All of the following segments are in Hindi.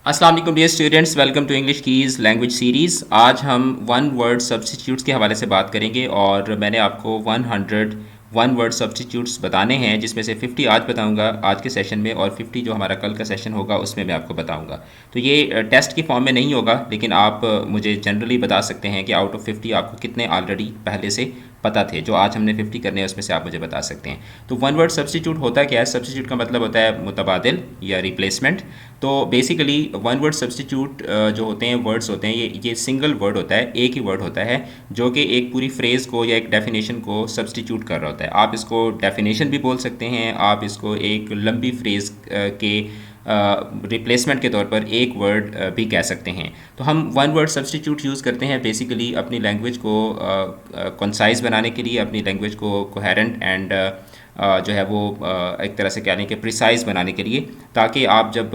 अस्सलाम वालेकुम dear students, welcome to English keys language series. आज हम वन वर्ड सब्स्टिट्यूट्स के हवाले से बात करेंगे और मैंने आपको 100 वन वर्ड सब्स्टिट्यूट्स बताने हैं, जिसमें से 50 आज बताऊंगा आज के सेशन में और 50 जो हमारा कल का सेशन होगा उसमें मैं आपको बताऊंगा। तो ये टेस्ट की फॉर्म में नहीं होगा, लेकिन आप मुझे जनरली बता सकते हैं कि आउट ऑफ 50 आपको कितने ऑलरेडी पहले से पता थे। जो आज हमने 50 करने हैं उसमें से आप मुझे बता सकते हैं। तो वन वर्ड सब्स्टिट्यूट होता क्या है? सब्स्टिट्यूट का मतलब होता है मुतबादिल या रिप्लेसमेंट। तो बेसिकली वन वर्ड सब्स्टिट्यूट जो होते हैं, वर्ड्स होते हैं, ये सिंगल वर्ड होता है, एक ही वर्ड होता है जो कि एक पूरी फ्रेज़ को या एक डेफिनेशन को सब्स्टिट्यूट कर रहा होता है। आप इसको डेफिनेशन भी बोल सकते हैं, आप इसको एक लंबी फ्रेज़ के रिप्लेसमेंट के तौर पर एक वर्ड भी कह सकते हैं। तो हम वन वर्ड सब्स्टिट्यूट यूज़ करते हैं बेसिकली अपनी लैंग्वेज को कंसाइज बनाने के लिए, अपनी लैंग्वेज को कोहेरेंट एंड जो है वो एक तरह से कह लें कि प्रिसाइज बनाने के लिए, ताकि आप जब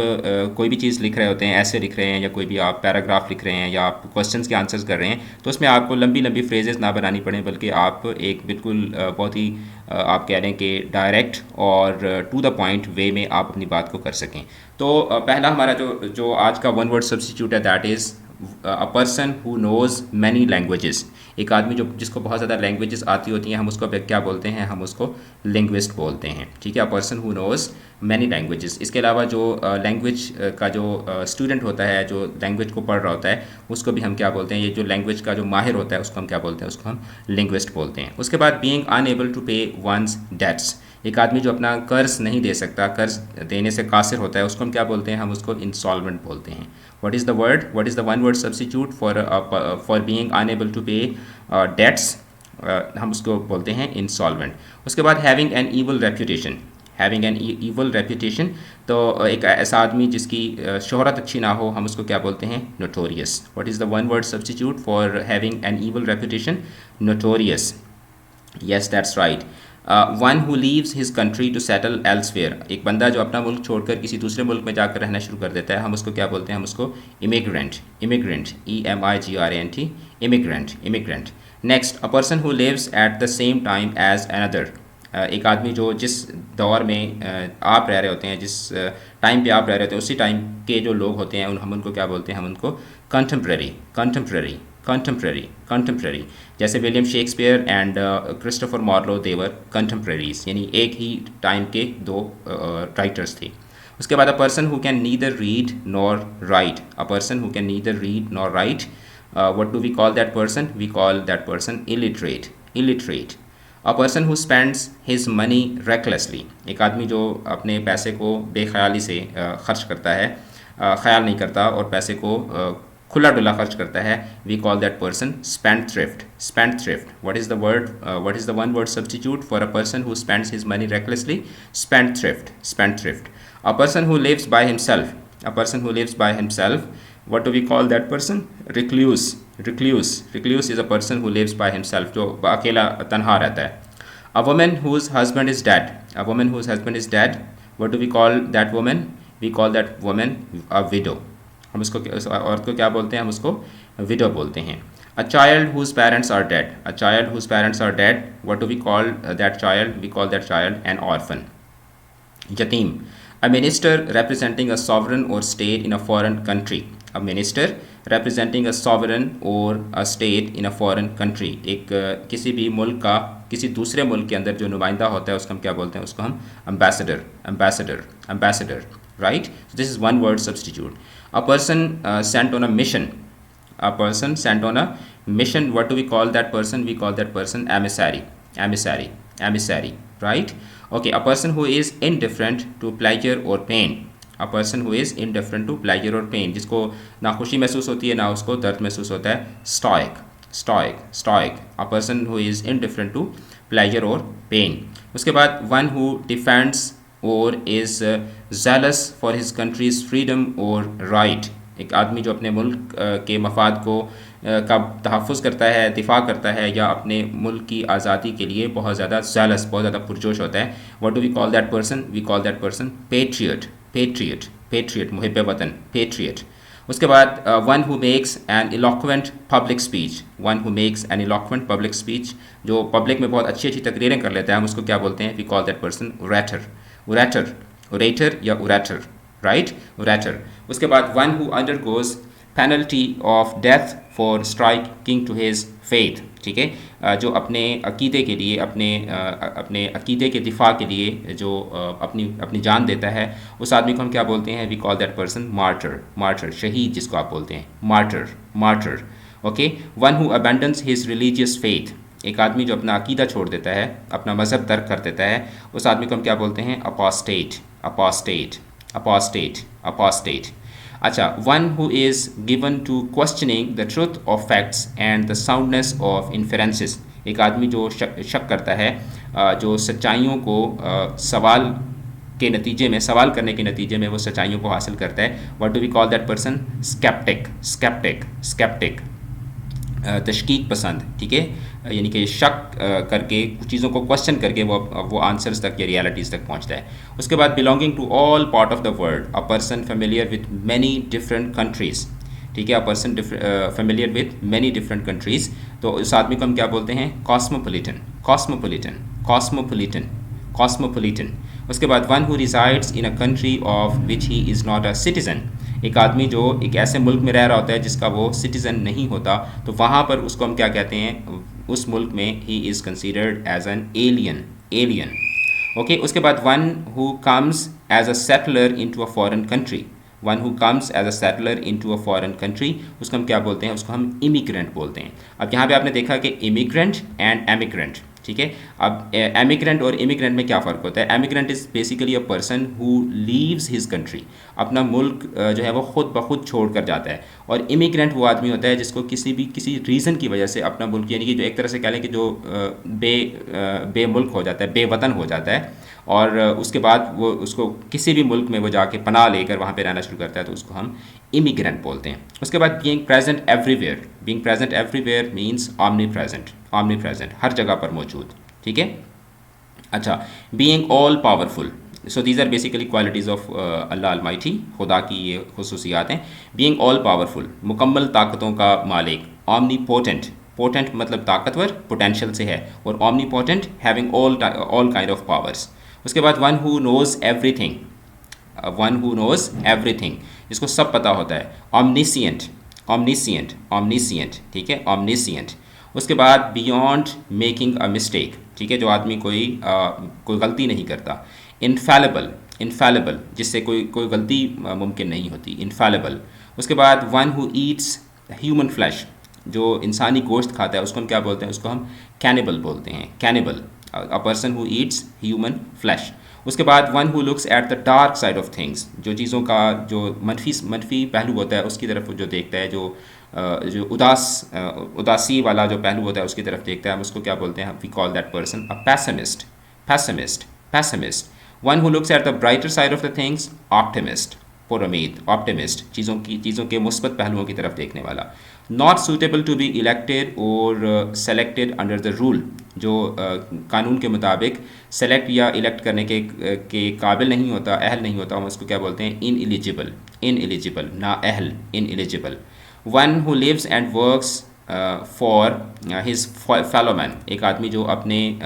कोई भी चीज़ लिख रहे होते हैं, ऐसे लिख रहे हैं या कोई भी आप पैराग्राफ लिख रहे हैं या आप क्वेश्चंस के आंसर्स कर रहे हैं, तो उसमें आपको लंबी लंबी फ्रेजेस ना बनानी पड़े, बल्कि आप एक बिल्कुल बहुत ही आप कह रहे हैं कि डायरेक्ट और टू द पॉइंट वे में आप अपनी बात को कर सकें। तो पहला हमारा जो जो आज का वन वर्ड सब्स्टिट्यूट है, that is a person who nose many languages. एक आदमी जो जिसको बहुत ज़्यादा लैंग्वेजेस आती होती हैं, हम उसको क्या बोलते हैं? हम उसको लिंग्विस्ट बोलते हैं। ठीक है, a person who nose many languages. इसके अलावा जो लैंग्वेज का जो स्टूडेंट होता है, जो लैंग्वेज को पढ़ रहा होता है, उसको भी हम क्या बोलते हैं? ये जो लैंग्वेज का जो माहिर होता है उसको हम क्या बोलते हैं? उसको हम लिंग्विस्ट बोलते हैं। उसके बाद बीइंग अनएबल टू पे वंस डेट्स। एक आदमी जो अपना कर्ज नहीं दे सकता, कर्ज देने से कासिर होता है, उसको हम क्या बोलते हैं? हम उसको इंसॉल्वेंट बोलते हैं। What is the word? What is the one word substitute for being unable to pay debts? हम उसको बोलते हैं इंसॉल्वेंट। उसके बाद having an evil reputation. Having an evil reputation, तो एक ऐसा आदमी जिसकी शोहरत अच्छी ना हो, हम उसको क्या बोलते हैं? Notorious. What is the one word substitute for having an evil reputation? Notorious. Yes, that's right. One who leaves his country to settle elsewhere. एक बंदा जो अपना मुल्क छोड़कर किसी दूसरे मुल्क में जाकर रहना शुरू कर देता है, हम उसको क्या बोलते हैं? हम उसको immigrant. Immigrant, EMIGRANT, immigrant, immigrant. Next, a person who lives at the same time as another. एक आदमी जो जिस दौर में आप रह रहे होते हैं, जिस टाइम पे आप रह रहे होते हैं, उसी टाइम के जो लोग होते हैं हम उनको क्या बोलते हैं? हम उनको कंटेम्प्रेरी, कंटेम्प्रेरी, कंटेम्प्रेरी, कंटेम्प्रेरी। जैसे William Shakespeare and Christopher Marlowe, they were contemporaries, यानी एक ही टाइम के दो राइटर्स थे। उसके बाद a person who can neither read nor write. A person who can neither read nor write, what do we call that person? We call that person illiterate, illiterate. A person who spends his money recklessly. एक आदमी जो अपने पैसे को बेख्याली से खर्च करता है, ख्याल नहीं करता और पैसे को खुला डुला खर्च करता है, we call that person spendthrift, spendthrift. What is the word? What is the one word substitute for a person who spends his money recklessly? Spendthrift, spendthrift. A person who lives by himself. A person who lives by himself, what do we call that person? Recluse, recluse, recluse is a person who lives by himself, जो अकेला तन्हा रहता है। A woman whose husband is dead, a woman whose husband is dead, what do we call that woman? We call that woman a widow। हम उसको उस औरत को क्या बोलते हैं? हम उसको widow बोलते हैं। A child whose parents are dead, a child whose parents are dead, what do we call that child? We call that child an orphan, yatim। A minister representing a sovereign or state in a foreign country, a minister representing a sovereign or a state in a foreign country। एक किसी भी मुल्क का किसी दूसरे मुल्क के अंदर जो नुमाइंदा होता है उसको हम क्या बोलते हैं? उसको हम ambassador, ambassador, ambassador, right? So this is one word substitute। A person sent on a mission, a person sent on a mission, what do we call that person? We call that person emissary, emissary, emissary, right? Okay, a person who is indifferent to pleasure or pain। A person who is indifferent to pleasure और पेन, जिसको ना खुशी महसूस होती है ना उसको दर्द महसूस होता है, stoic, stoic, stoic. A person who is indifferent to pleasure और पेन। उसके बाद वन हु डिफेंड्स और is jealous for his country's freedom और राइट। एक आदमी जो अपने मुल्क के मफाद को का तहफ़्फ़ुज़ करता है, दिफा करता है, या अपने मुल्क की आज़ादी के लिए बहुत ज़्यादा जेलस, बहुत ज़्यादा पुरजोश होता है, what do we call that person? We call that person patriot, patriot, patriot, मुहिब वतन, पेट्रियट। उसके बाद one who makes an eloquent public speech, one who makes an eloquent public speech, जो पब्लिक में बहुत अच्छी अच्छी तकरीरें कर लेता है, हम उसको क्या बोलते हैं? We call that person orator, orator, orator या ओरेटर, राइट, रैटर। उसके बाद one who undergoes penalty of death for striking to his faith, ठीक है, जो अपने अकीदे के लिए, अपने अकीदे के दिफा के लिए जो अपनी अपनी जान देता है, उस आदमी को हम क्या बोलते हैं? We call that person martyr. Martyr, शहीद जिसको आप बोलते हैं, martyr, martyr. Okay, one who abandons his religious faith, एक आदमी जो अपना अकीदा छोड़ देता है, अपना मज़हब तर्क कर देता है, उस आदमी को हम क्या बोलते हैं? Apostate, apostate, apostate, apostate. अच्छा, one who is given to questioning the truth of facts and the soundness of inferences, एक आदमी जो शक करता है, जो सच्चाइयों को सवाल के नतीजे में, सवाल करने के नतीजे में वो सच्चाइयों को हासिल करता है। What do we call that person? Sceptic, sceptic, sceptic, तशकीक पसंद, ठीक है, यानी कि शक करके कुछ चीज़ों को क्वेश्चन करके वो आंसर्स तक या रियलिटीज़ तक पहुंचता है। उसके बाद belonging to all part of the world, a person familiar with many different countries, ठीक है, a person familiar with many different countries, तो उस आदमी को हम क्या बोलते हैं? Cosmopolitan, cosmopolitan, cosmopolitan, cosmopolitan. उसके बाद one who resides in a country of which he is not a citizen, एक आदमी जो एक ऐसे मुल्क में रह रहा होता है जिसका वो सिटीज़न नहीं होता, तो वहाँ पर उसको हम क्या कहते हैं? उस मुल्क में he is considered as an alien, alien. Okay, उसके बाद one who comes as a settler into a foreign country, one who comes as a settler into a foreign country, उसको हम क्या बोलते हैं? उसको हम इमिग्रेंट बोलते हैं। अब यहाँ पे आपने देखा कि इमिग्रेंट एंड एमिग्रेंट, ठीक है। अब एमिग्रेंट और इमिग्रेंट में क्या फ़र्क होता है? Emigrant is basically a person who leaves his country, अपना मुल्क जो है वो खुद ब खुद छोड़ कर जाता है, और इमिग्रेंट वो आदमी होता है जिसको किसी रीज़न की वजह से अपना मुल्क, यानी कि जो एक तरह से कह लें कि जो बे मुल्क हो जाता है, बेवतन हो जाता है, और उसके बाद वो उसको किसी भी मुल्क में वो जाके पनाह लेकर वहाँ पे रहना शुरू करता है, तो उसको हम इमिग्रेंट बोलते हैं। उसके बाद being present everywhere, being present everywhere means omnipresent, omnipresent, हर जगह पर मौजूद, ठीक है। अच्छा, being all powerful, so these are basically qualities of Allah almighty, खुदा की ये खुसूसियात हैं। बीइंग ऑल पावरफुल, मुकम्मल ताकतों का मालिक। ऑमनी पोटेंट, पोटेंट मतलब ताकतवर, पोटेंशियल से है, और omni potent having all kind of powers. उसके बाद one who knows everything, one who knows everything, जिसको सब पता होता है। ऑमनिसियंट, ऑमनिसियंट, ऑमनिसियंट, ठीक है, ऑमनिसियंट। उसके बाद बियॉन्ड मेकिंग अ मिस्टेक, ठीक है, जो आदमी कोई गलती नहीं करता। इनफैलेबल, इनफैलेबल, जिससे कोई गलती मुमकिन नहीं होती, इनफैलेबल। उसके बाद one who Yeats human flesh, जो इंसानी गोश्त खाता है, उसको हम क्या बोलते हैं? उसको हम कैनिबल बोलते हैं, cannibal, a person who Yeats human flesh. उसके बाद one who looks at the dark side of things, जो चीज़ों का जो मनफी पहलू होता है उसकी तरफ जो देखता है, जो उदासी वाला जो पहलू होता है उसकी तरफ देखता है, हम उसको क्या बोलते हैं? We call that person a pessimist, pessimist, pessimist. One who looks at the brighter side of the things, optimist, पुरमीद, ऑप्टिमिस्ट, चीज़ों के मुस्बत पहलुओं की तरफ देखने वाला। Not suitable to be elected और सेलेक्टेड अंडर द रूल, जो कानून के मुताबिक सेलेक्ट या इलेक्ट करने के काबिल नहीं होता, अहल नहीं होता, हम उसको क्या बोलते हैं? इन एलिजिबल, इन एलिजिबल, ना अहल, ineligible. One who lives and works for his fellow man, एक आदमी जो अपने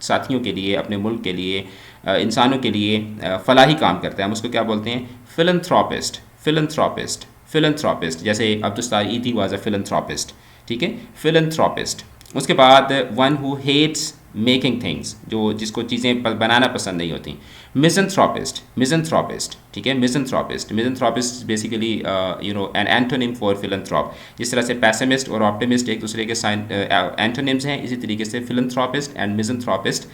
साथियों के लिए, अपने मुल्क के लिए, इंसानों के लिए फलाही काम करता है, हम उसको क्या बोलते हैं? फिलंथ्रोपिस्ट, फिलंथ्रोपिस्ट, फिलंथ्रोपिस्ट, जैसे अब्दुस्तार ईदी वाज अ फिलंथ्रोपिस्ट, ठीक है, फिलंथ्रोपिस्ट। उसके बाद one who hates making things, जिसको चीज़ें बनाना पसंद नहीं होती। मिज़anthropist, मिज़anthropist, ठीक है, मिज़anthropist, मिज़anthropist बेसिकली एन एंटोनिम फॉर फिलंथ्रोप। जिस तरह से पैसिमिस्ट और ऑप्टिमिस्ट एक दूसरे के एंटोनिम्स हैं, इसी तरीके से फिलंथ्रोपिस्ट एंड मिज़anthropist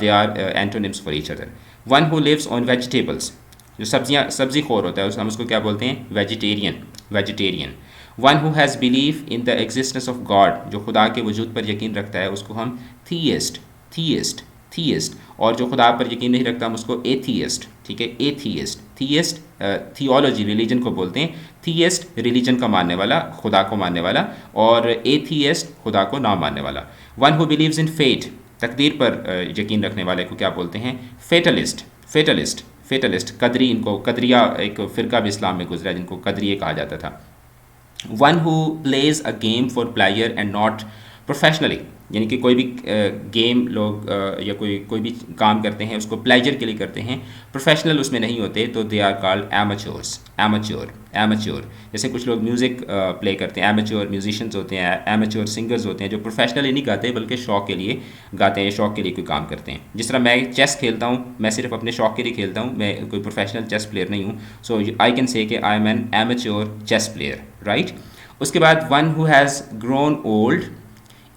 they are antonyms for each other. One who lives on vegetables, जो सब्ज़ी खोर होता है, हम उसको क्या बोलते हैं? Vegetarian, vegetarian. One who has believe in the existence of God, जो खुदा के वजूद पर यकीन रखता है, उसको हम थीइस्ट, थीइस्ट, थीइस्ट। और जो खुदा पर यकीन नहीं रखता हम उसको एथीइस्ट, ठीक है, एथीइस्ट। थीइस्ट थियोलॉजी, रिलीजन को बोलते हैं। थीइस्ट रिलीजन का मानने वाला, खुदा को मानने वाला, और एथीइस्ट खुदा को ना मानने वाला। One who believes in fate, तकदीर पर यकीन रखने वाले को क्या बोलते हैं? फेटलिस्ट, फेटलिस्ट, फेटलिस्ट। कदरी, इनको कदरिया एक फ़िरका भी इस्लाम में गुजरा जिनको कदरिए कहा जाता था। One who plays a game for player and not professionally यानी कि कोई भी गेम लोग या कोई भी काम करते हैं उसको प्लेजर के लिए करते हैं, प्रोफेशनल उसमें नहीं होते, तो they are called amateurs. Amateur जैसे कुछ लोग म्यूज़िक प्ले करते हैं, एमेच्योर म्यूजिशियंस होते हैं, एमेच्योर सिंगर्स होते हैं जो प्रोफेशनली नहीं गाते बल्कि शौक के लिए गाते हैं, शौक के लिए कोई काम करते हैं। जिस तरह मैं चेस खेलता हूँ, मैं सिर्फ अपने शौक के लिए खेलता हूँ, मैं कोई प्रोफेशनल चेस प्लेयर नहीं हूँ। सो आई कैन से कि I am an amateur chess player, right. उसके बाद one who has grown old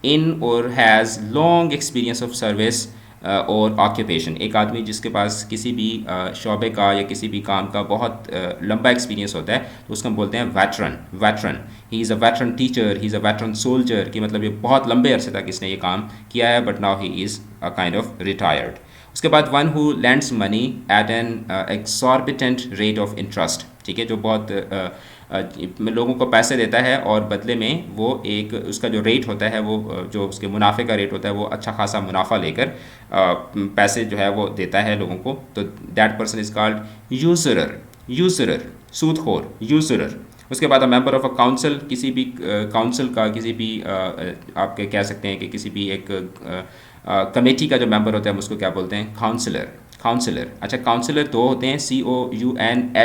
in और has long experience of service और ऑक्यूपेशन, एक आदमी जिसके पास किसी भी शोबे का या किसी भी काम का बहुत लंबा एक्सपीरियंस होता है, तो उसको हम बोलते हैं veteran. He is a veteran teacher, he is a veteran soldier, कि मतलब ये बहुत लंबे अरसे तक इसने ये काम किया है, but now he is a kind of retired. उसके बाद one who lends money at an exorbitant rate of interest, ठीक है, जो बहुत लोगों को पैसे देता है और बदले में वो एक उसका जो रेट होता है, वो जो उसके मुनाफे का रेट होता है, वो अच्छा खासा मुनाफा लेकर पैसे जो है वो देता है लोगों को, तो दैट पर्सन इज़ कॉल्ड यूजरर, सूदखोर, यूजरर। उसके बाद मेंबर ऑफ अ काउंसिल, किसी भी काउंसिल का, किसी भी आप कह सकते हैं कि किसी भी एक कमेटी का जो मेंबर होता है हम उसको क्या बोलते हैं, काउंसलर। अच्छा, काउंसलर दो होते हैं, COUNSELOR,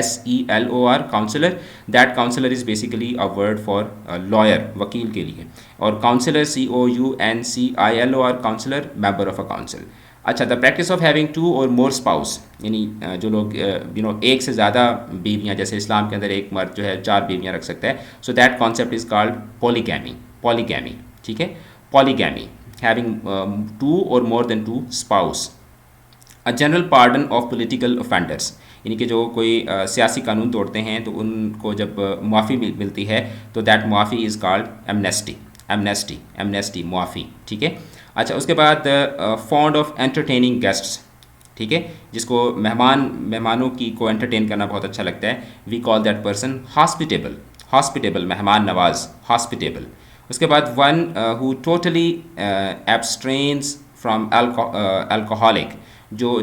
counsellor. That counsellor is basically a word for lawyer, वकील के लिए, और councillor COUNCILOR, councillor, member of a council. अच्छा, द प्रैक्टिस ऑफ हैविंग 2 और मोर स्पाउस, यानी जो लोग एक से ज़्यादा बीवियाँ, जैसे इस्लाम के अंदर एक मर्द जो है 4 बीवियाँ रख सकता है, so that concept is called polygamy, ठीक है, पॉलीगैमी, हैविंग 2 और more than 2 spouse. A general pardon of political offenders, यानी कि जो कोई सियासी कानून तोड़ते हैं तो उनको जब मुआफ़ी मिलती है तो दैट मुआफ़ी इज़ कॉल्ड एमनेस्टी, मुआफ़ी, ठीक है। अच्छा, उसके बाद फॉन्ड ऑफ एंटरटेनिंग गेस्ट्स, ठीक है, जिसको मेहमानों को एंटरटेन करना बहुत अच्छा लगता है, we call that person hospitable, मेहमान नवाज, हॉस्पिटेबल। उसके बाद one who totally abstains from alcoholic,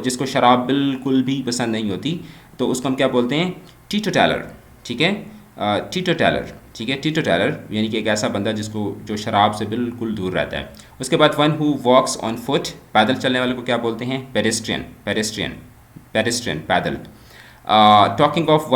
जिसको शराब बिल्कुल भी पसंद नहीं होती, तो उसको हम क्या बोलते हैं, टीटोटैलर, ठीक है, टीटोटैलर यानी कि एक ऐसा बंदा जो शराब से बिल्कुल दूर रहता है। उसके बाद one who walks on foot, पैदल चलने वाले को क्या बोलते हैं, पेडेस्ट्रियन, पैदल। Taking of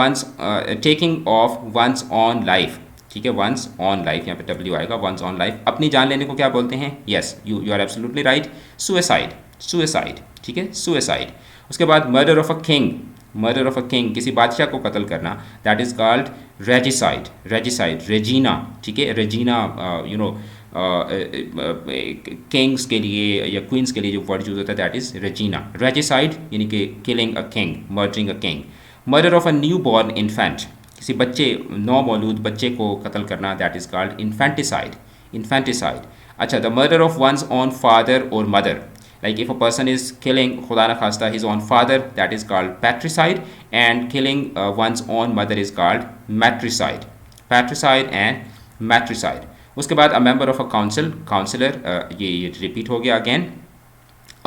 one's on life, ठीक है, वंस ऑन लाइफ, यहाँ पे W आएगा, वंस ऑन लाइफ, अपनी जान लेने को क्या बोलते हैं, yes, you are absolutely right, suicide, ठीक है, सुसाइड। उसके बाद मर्डर ऑफ अ किंग, किसी बादशाह को कत्ल करना, that is called regicide, Regina, ठीक है, रेजीना, किंग्स के लिए या क्वींस के लिए जो वर्ड यूज होता है दैट इज़ रेजीना, रेजिसाइड यानी कि killing a king, murdering a king. Murder of a new born infant, किसी नौ मौलूद बच्चे को कत्ल करना, दैट इज़ कॉल्ड इन्फेंटिसाइड। अच्छा, the murder of one's own father और mother, like if a person is killing खुदा ना खास्ता his own father, that is called patricide, and killing one's own mother is called patricide and matricide. उसके बाद a member of a counselor, ये रिपीट हो गया again.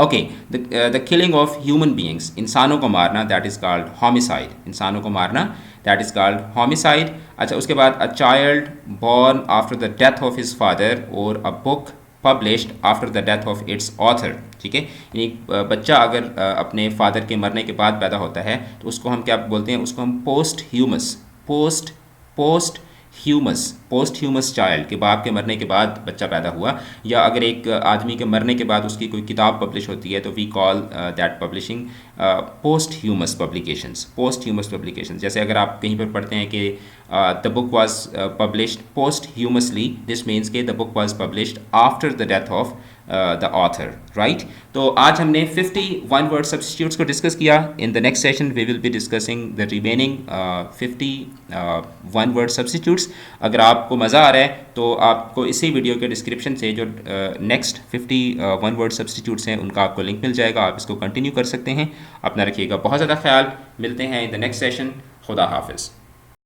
Okay, the killing of human beings, इंसानों को मारना, दैट इज़ कॉल्ड होमिसाइड, अच्छा, उसके बाद a child born after the death of his father और a book published after the death of its author, ठीक है, यानी बच्चा अगर अपने फादर के मरने के बाद पैदा होता है तो उसको हम क्या बोलते हैं, उसको हम पोस्ट ह्यूमस चाइल्ड, के बाप के मरने के बाद बच्चा पैदा हुआ, या अगर एक आदमी के मरने के बाद उसकी कोई किताब पब्लिश होती है तो we call that publishing posthumous publications. जैसे अगर आप कहीं पर पढ़ते हैं कि the book was published posthumously, this means के the book was published after the death of the author, right. तो आज हमने 51 वर्ड सब्स्टिट्यूट्स को डिस्कस किया। In the next session we will be discussing the remaining 51 word substitutes. अगर आपको मज़ा आ रहा है तो आपको इसी वीडियो के डिस्क्रिप्शन से जो नेक्स्ट 51 वर्ड सब्स्टिट्यूट्स हैं उनका आपको लिंक मिल जाएगा, आप इसको कंटिन्यू कर सकते हैं। अपना रखिएगा बहुत ज़्यादा ख्याल, मिलते हैं इन द नेक्स्ट सेशन। खुदा हाफिज़।